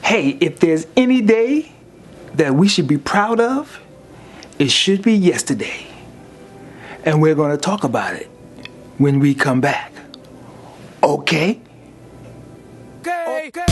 Hey, if there's any day that we should be proud of, it should be yesterday. And we're going to talk about it when we come back. Okay? Okay.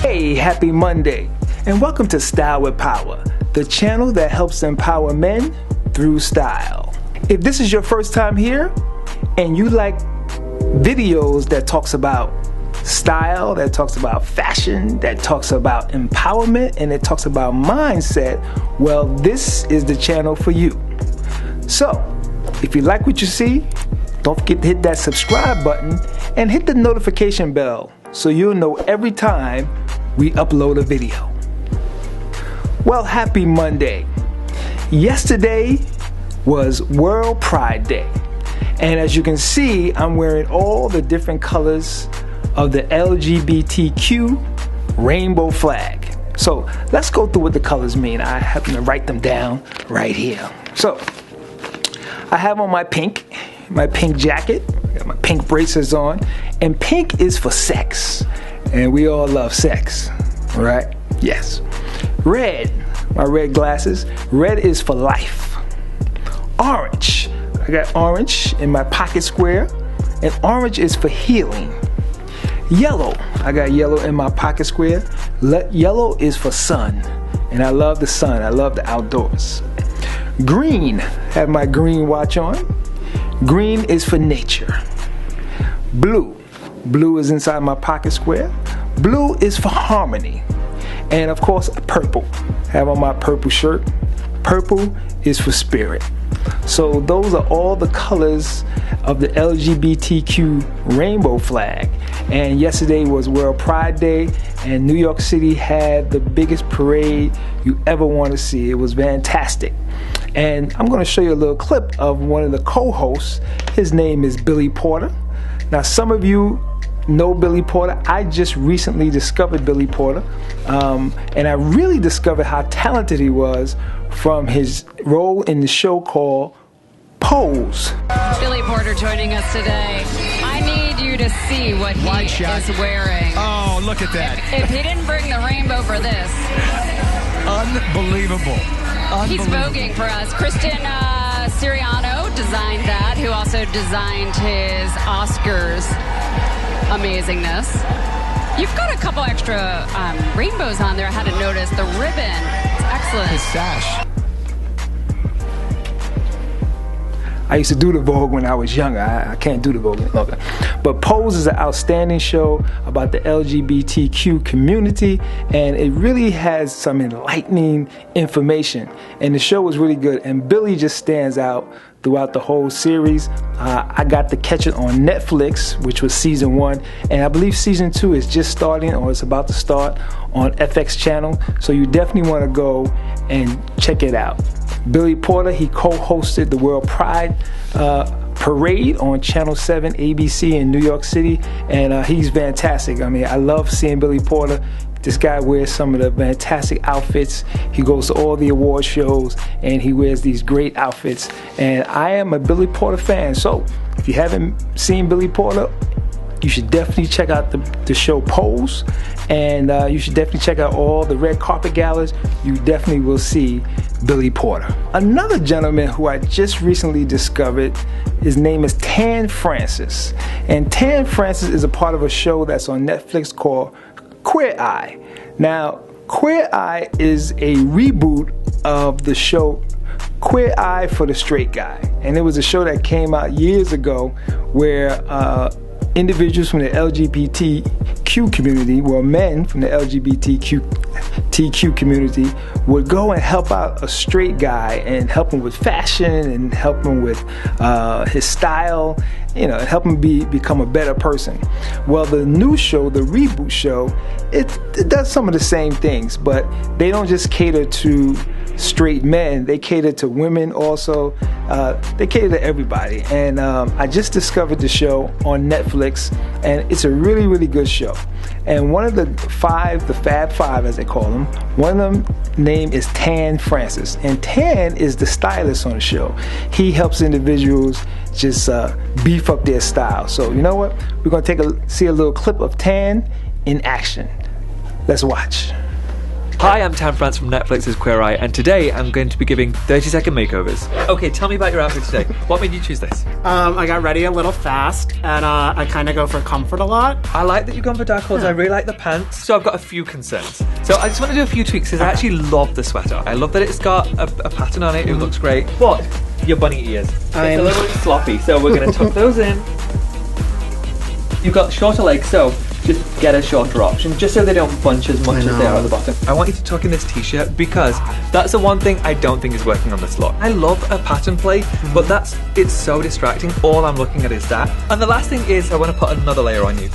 Hey, happy Monday, and welcome to Style with Power, the channel that helps empower men through style. If this is your first time here and you like videos that talks about style, that talks about fashion, that talks about empowerment, and it talks about mindset, well, this is the channel for you. So, if you like what you see, don't forget to hit that subscribe button and hit the notification bell so you'll know every time we upload a video. Well, happy Monday. Yesterday was World Pride Day. And as you can see, I'm wearing all the different colors of the LGBTQ rainbow flag. So let's go through what the colors mean. I happen to write them down right here. So I have on my pink jacket, I got my pink bracelets on, and pink is for sex. And we all love sex, right? Yes. Red, my red glasses, red is for life. Orange, I got orange in my pocket square, and orange is for healing. Yellow, I got yellow in my pocket square. Yellow is for sun, and I love the sun, I love the outdoors. Green, have my green watch on. Green is for nature. Blue is inside my pocket square. Blue is for harmony. And of course, purple. Have on my purple shirt. Purple is for spirit. So those are all the colors of the LGBTQ rainbow flag. And yesterday was World Pride Day, and New York City had the biggest parade you ever want to see. It was fantastic. And I'm going to show you a little clip of one of the co-hosts. His name is Billy Porter. Now, some of you know Billy Porter. I just recently discovered Billy Porter, and I really discovered how talented he was from his role in the show called Pose. Billy Porter joining us today. I need you to see what he is wearing. Oh, look at that. If he didn't bring the rainbow for this. Unbelievable. He's voguing for us. Christian Siriano designed that, who also designed his Oscars amazingness. You've got a couple extra rainbows on there. I hadn't noticed. The ribbon. It's excellent. His sash. I used to do the Vogue when I was younger. I can't do the Vogue any longer. But Pose is an outstanding show about the LGBTQ community, and it really has some enlightening information. And the show was really good, and Billy just stands out throughout the whole series. I got to catch it on Netflix, which was season 1, and I believe season 2 is just starting, or it's about to start on FX channel. So you definitely want to go and check it out. Billy Porter, he co-hosted the World Pride Parade on Channel 7 ABC in New York City, and he's fantastic. I mean, I love seeing Billy Porter. This guy wears some of the fantastic outfits. He goes to all the award shows, and he wears these great outfits. And I am a Billy Porter fan, so if you haven't seen Billy Porter, you should definitely check out the show Pose, and you should definitely check out all the red carpet galas. You definitely will see Billy Porter. Another gentleman who I just recently discovered, his name is Tan Francis. And Tan Francis is a part of a show that's on Netflix called Queer Eye. Now, Queer Eye is a reboot of the show Queer Eye for the Straight Guy. And it was a show that came out years ago where individuals from the LGBTQ community, well, men from the LGBTQ community, would go and help out a straight guy and help him with fashion and help him with his style, you know, and help him become a better person. Well, the new show, the reboot show, it does some of the same things, but they don't just cater to straight men. They cater to women also. They cater to everybody. And I just discovered the show on Netflix, and it's a really, really good show. And one of the Fab Five, as they call them, one of them name is Tan Francis. And Tan is the stylist on the show. He helps individuals just beef up their style. So you know what? We're going to see a little clip of Tan in action. Let's watch. Hi, I'm Tan France from Netflix's Queer Eye, and today I'm going to be giving 30-second makeovers. Okay, tell me about your outfit today. What made you choose this? I got ready a little fast, and I kind of go for comfort a lot. I like that you've gone for dark colors. I really like the pants. So I've got a few concerns. So I just want to do a few tweaks because I actually love the sweater. I love that it's got a pattern on it. It looks great. But your bunny ears. It's a little bit sloppy, so we're going to tuck those in. You've got shorter legs, so just get a shorter option, just so they don't bunch as much as they are at the bottom. I want you to tuck in this t-shirt because that's the one thing I don't think is working on this look. I love a pattern play, but it's so distracting. All I'm looking at is that. And the last thing is I want to put another layer on you.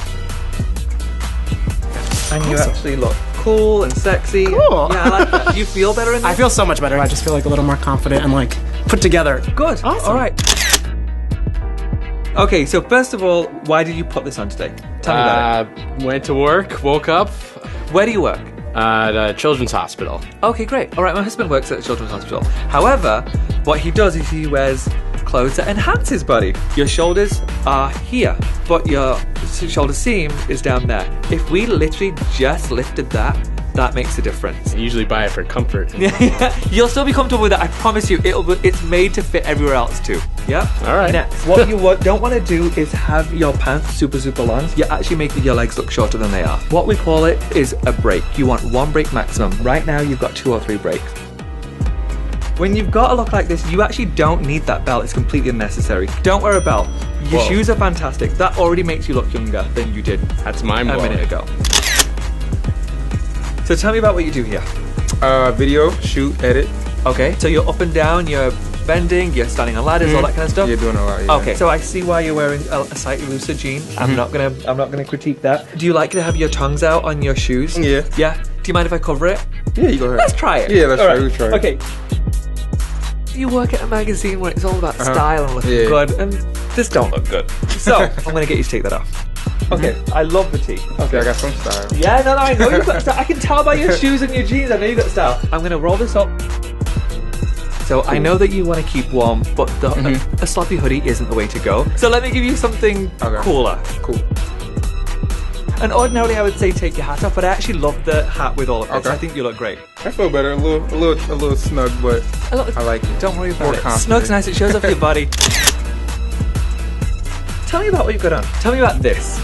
And you actually look cool and sexy. Cool. Yeah, I like that. Do you feel better in this? I feel so much better. I just feel like a little more confident and like put together. Good. Awesome. All right. Okay, so first of all, why did you put this on today? Tell me about it. Went to work, woke up. Where do you work? At a children's hospital. Okay, great. All right, my husband works at a children's hospital. However, what he does is he wears clothes that enhance his body. Your shoulders are here, but your shoulder seam is down there. If we literally just lifted that makes a difference. I usually buy it for comfort. Yeah, you'll still be comfortable with that. I promise you. It's made to fit everywhere else too. Yeah. All right. Next, what you don't want to do is have your pants super long. You're actually making your legs look shorter than they are. What we call it is a break. You want one break maximum. Right now, you've got 2 or 3 breaks. When you've got a look like this, you actually don't need that belt. It's completely unnecessary. Don't wear a belt. Your shoes are fantastic. That already makes you look younger than you did. That's mind-blowing. A minute ago. So tell me about what you do here. Video, shoot, edit. Okay, so you're up and down, you're bending, you're standing on ladders, all that kind of stuff. You're doing a lot. Yeah. Okay, so I see why you're wearing a slightly looser jean. I'm not gonna critique that. Do you like to have your tongues out on your shoes? Yeah. Yeah. Do you mind if I cover it? Yeah, you go ahead. Let's try it. Yeah, let's all try. Right. Let's try it. Okay. You work at a magazine where it's all about style and looking good, and this don't look good. So I'm gonna get you to take that off. Okay, I love the tee. Okay, I got some style. Yeah, no, I know you've got style. I can tell by your shoes and your jeans. I know you've got style. I'm gonna roll this up. So I know that you want to keep warm, but a sloppy hoodie isn't the way to go. So let me give you something cooler. Cool. And ordinarily I would say take your hat off, but I actually love the hat with all of this. I think you look great. I feel better. A little snug, but I like it. Don't worry about it. Confident. Snug's nice. It shows off your body. Tell me about what you've got on. Tell me about this.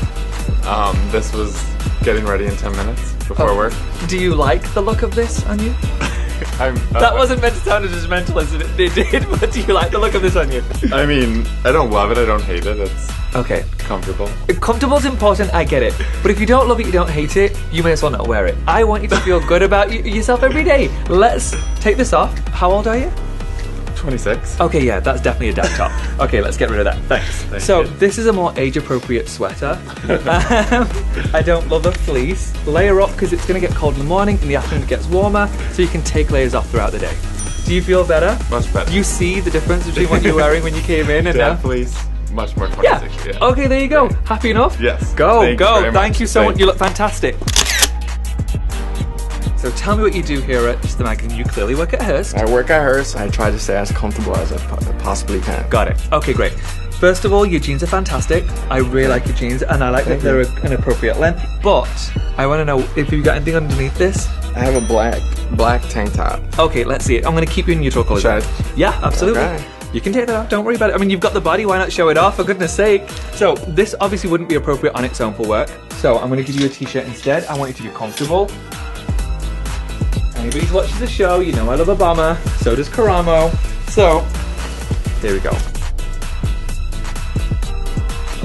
This was getting ready in 10 minutes before work. Do you like the look of this on you? That wasn't meant to sound as judgmental as it did, but do you like the look of this on you? I mean, I don't love it, I don't hate it, it's okay. comfortable. Comfortable's important, I get it. But if you don't love it, you don't hate it, you may as well not wear it. I want you to feel good about yourself every day. Let's take this off. How old are you? 26. Okay, yeah, that's definitely a dad top. Okay, let's get rid of that. Thanks. So this is a more age-appropriate sweater. I don't love the fleece. Layer up because it's going to get cold in the morning. In the afternoon it gets warmer, so you can take layers off throughout the day. Do you feel better? Much better. Do you see the difference between what you were wearing when you came in and now? Dad fleece, much more 26. Yeah. Okay, there you go. Happy enough? Yes. Go. Thank you so much. You look fantastic. So tell me what you do here at the magazine. You clearly work at Hearst. I work at Hearst. I try to stay as comfortable as I possibly can. Got it. Okay, great. First of all, your jeans are fantastic. I really like your jeans, and I like that they're an appropriate length. But I want to know if you've got anything underneath this. I have a black tank top. Okay, let's see it. I'm going to keep you in neutral colors. Should Yeah, absolutely. Okay. You can take that off. Don't worry about it. I mean, you've got the body. Why not show it off? For goodness sake. So this obviously wouldn't be appropriate on its own for work. So I'm going to give you a t-shirt instead. I want you to be comfortable. Anybody's watching the show, you know I love a bomber. So does Karamo. So, there we go.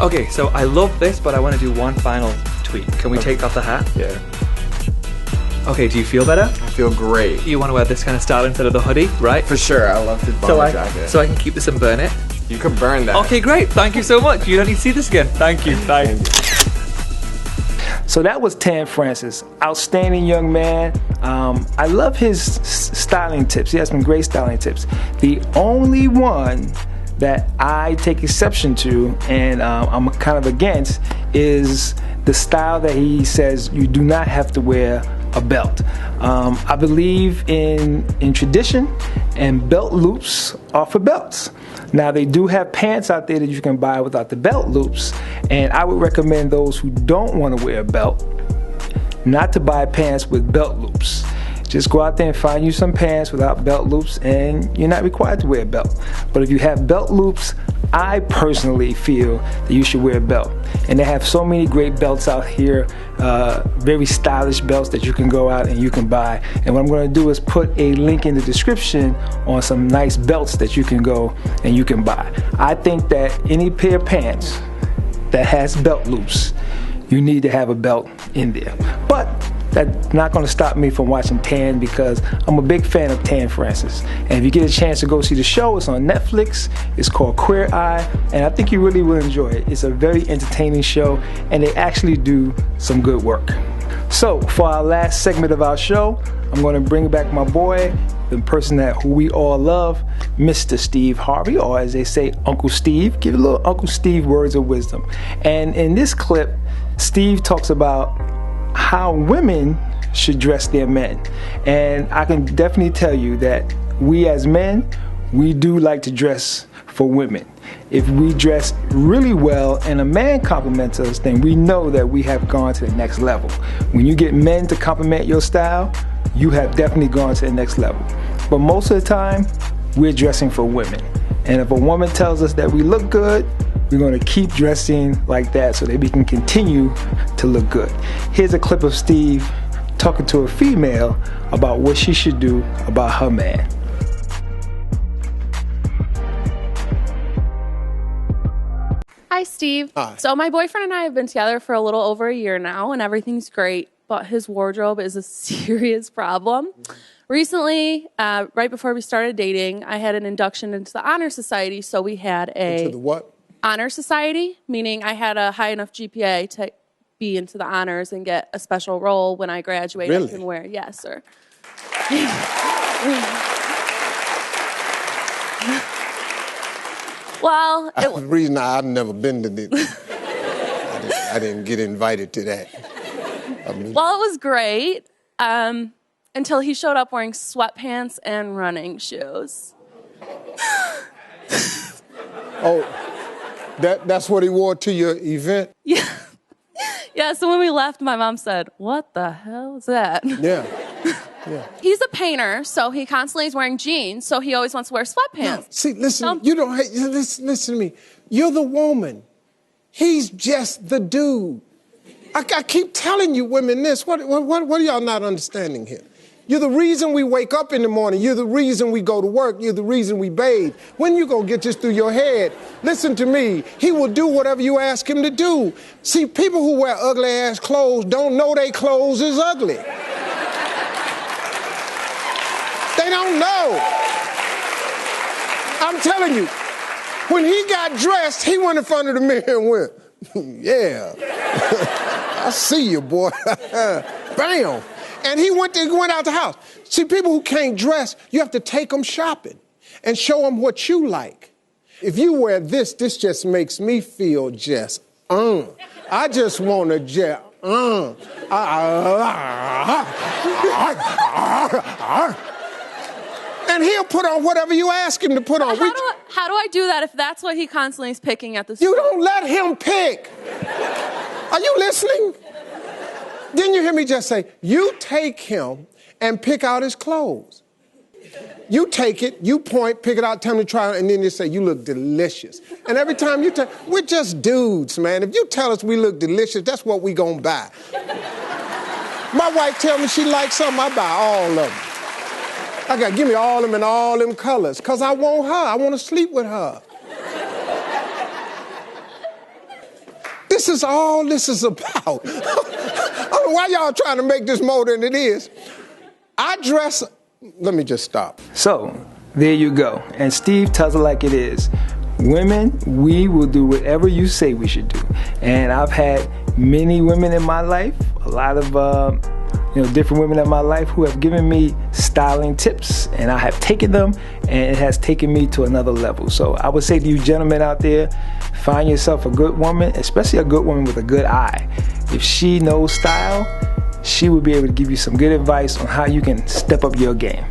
Okay, so I love this, but I want to do one final tweak. Can we take off the hat? Yeah. Okay, do you feel better? I feel great. You want to wear this kind of style instead of the hoodie, right? For sure. I love this bomber jacket. So I can keep this and burn it? You can burn that. Okay, great. Thank you so much. You don't need to see this again. Thank you. Bye. So that was Tan Francis, outstanding young man. I love his styling tips. He has some great styling tips. The only one that I take exception to, and I'm kind of against, is the style that he says you do not have to wear a belt. I believe in tradition, and belt loops are for belts. Now, they do have pants out there that you can buy without the belt loops, and I would recommend those who don't want to wear a belt not to buy pants with belt loops. Just go out there and find you some pants without belt loops, and you're not required to wear a belt. But if you have belt loops, I personally feel that you should wear a belt. And they have so many great belts out here, very stylish belts that you can go out and you can buy. And what I'm going to do is put a link in the description on some nice belts that you can go and you can buy. I think that any pair of pants that has belt loops, you need to have a belt in there. But that's not going to stop me from watching Tan, because I'm a big fan of Tan Francis. And if you get a chance to go see the show, it's on Netflix. It's called Queer Eye, and I think you really will enjoy it. It's a very entertaining show, and they actually do some good work. So for our last segment of our show, I'm going to bring back my boy, the person who we all love, Mr. Steve Harvey, or as they say, Uncle Steve. Give a little Uncle Steve words of wisdom. And in this clip, Steve talks about how women should dress their men. And I can definitely tell you that we as men, we do like to dress for women. If we dress really well and a man compliments us, then we know that we have gone to the next level. When you get men to compliment your style, you have definitely gone to the next level. But most of the time, we're dressing for women. And if a woman tells us that we look good, we're going to keep dressing like that so that we can continue to look good. Here's a clip of Steve talking to a female about what she should do about her man. Hi, Steve. Hi. So my boyfriend and I have been together for a little over a year now, and everything's great, but his wardrobe is a serious problem. Recently, right before we started dating, I had an induction into the Honor Society, so we had Into the what? Honor Society, meaning I had a high enough GPA to be into the honors and get a special role when I graduate. Really? I can wear, yes, sir. Well, The reason I've never been to this, I didn't get invited to that. well, it was great until he showed up wearing sweatpants and running shoes. Oh, that's what he wore to your event? Yeah. Yeah, so when we left, my mom said, "What the hell is that?" Yeah. Yeah. He's a painter, so he constantly is wearing jeans, so he always wants to wear sweatpants. No, see, listen, you don't listen to me. You're the woman. He's just the dude. I keep telling you women this. What are y'all not understanding here? You're the reason we wake up in the morning. You're the reason we go to work. You're the reason we bathe. When you gonna get this through your head? Listen to me. He will do whatever you ask him to do. See, people who wear ugly ass clothes don't know their clothes is ugly. They don't know. I'm telling you, when he got dressed, he went in front of the mirror and went, yeah. I see you, boy. Bam. And he went out the house. See, people who can't dress, you have to take them shopping and show them what you like. If you wear this just makes me feel just, I just want to just, And he'll put on whatever you ask him to put on. How do I do that if that's what he constantly is picking at the store? You don't let him pick. Are you listening? Didn't you hear me just say, you take him and pick out his clothes. You take it, you point, pick it out, tell him to try it, and then you say, you look delicious. And every time you tell, we're just dudes, man. If you tell us we look delicious, that's what we gonna buy. My wife tell me she likes something, I buy all of them. Give me all of them in all them colors, because I want her. I want to sleep with her. This is all this is about. I don't know why y'all trying to make this more than it is. I dress... Let me just stop. So, there you go. And Steve tells it like it is. Women, we will do whatever you say we should do. And I've had many women in my life, a lot of different women in my life who have given me styling tips, and I have taken them, and it has taken me to another level. So I would say to you gentlemen out there, find yourself a good woman, especially a good woman with a good eye. If she knows style, she will be able to give you some good advice on how you can step up your game.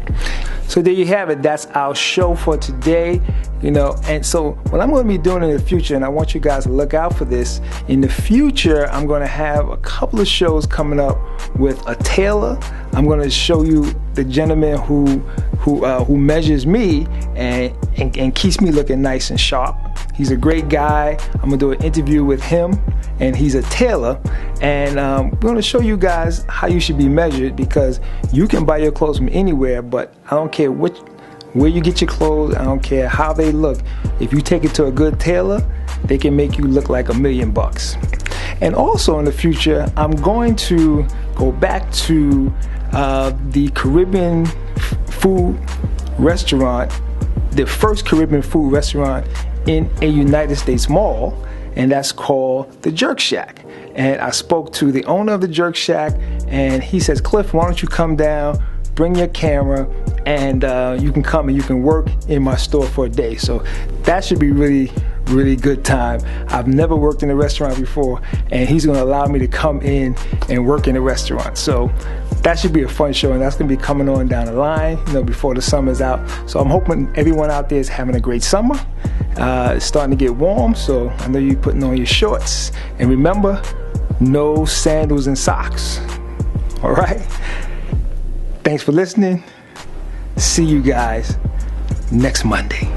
So there you have it. That's our show for today. And so what I'm going to be doing in the future, and I want you guys to look out for this, in the future I'm going to have a couple of shows coming up with a tailor. I'm going to show you the gentleman who measures me and keeps me looking nice and sharp. He's a great guy. I'm going to do an interview with him, and he's a tailor, and we're going to show you guys how you should be measured, because you can buy your clothes from anywhere, but I don't care where you get your clothes, I don't care how they look. If you take it to a good tailor, they can make you look like $1 million. And also in the future, I'm going to go back to the Caribbean food restaurant, the first Caribbean food restaurant in a United States mall, and that's called the Jerk Shack. And I spoke to the owner of the Jerk Shack, and he says, Cliff, why don't you come down, bring your camera, and you can come and you can work in my store for a day. So that should be really good time. I've never worked in a restaurant before, and he's going to allow me to come in and work in a restaurant. So that should be a fun show, and that's going to be coming on down the line, before the summer's out. So I'm hoping everyone out there is having a great summer. It's starting to get warm, so I know you're putting on your shorts. And remember, no sandals and socks. All right? Thanks for listening. See you guys next Monday.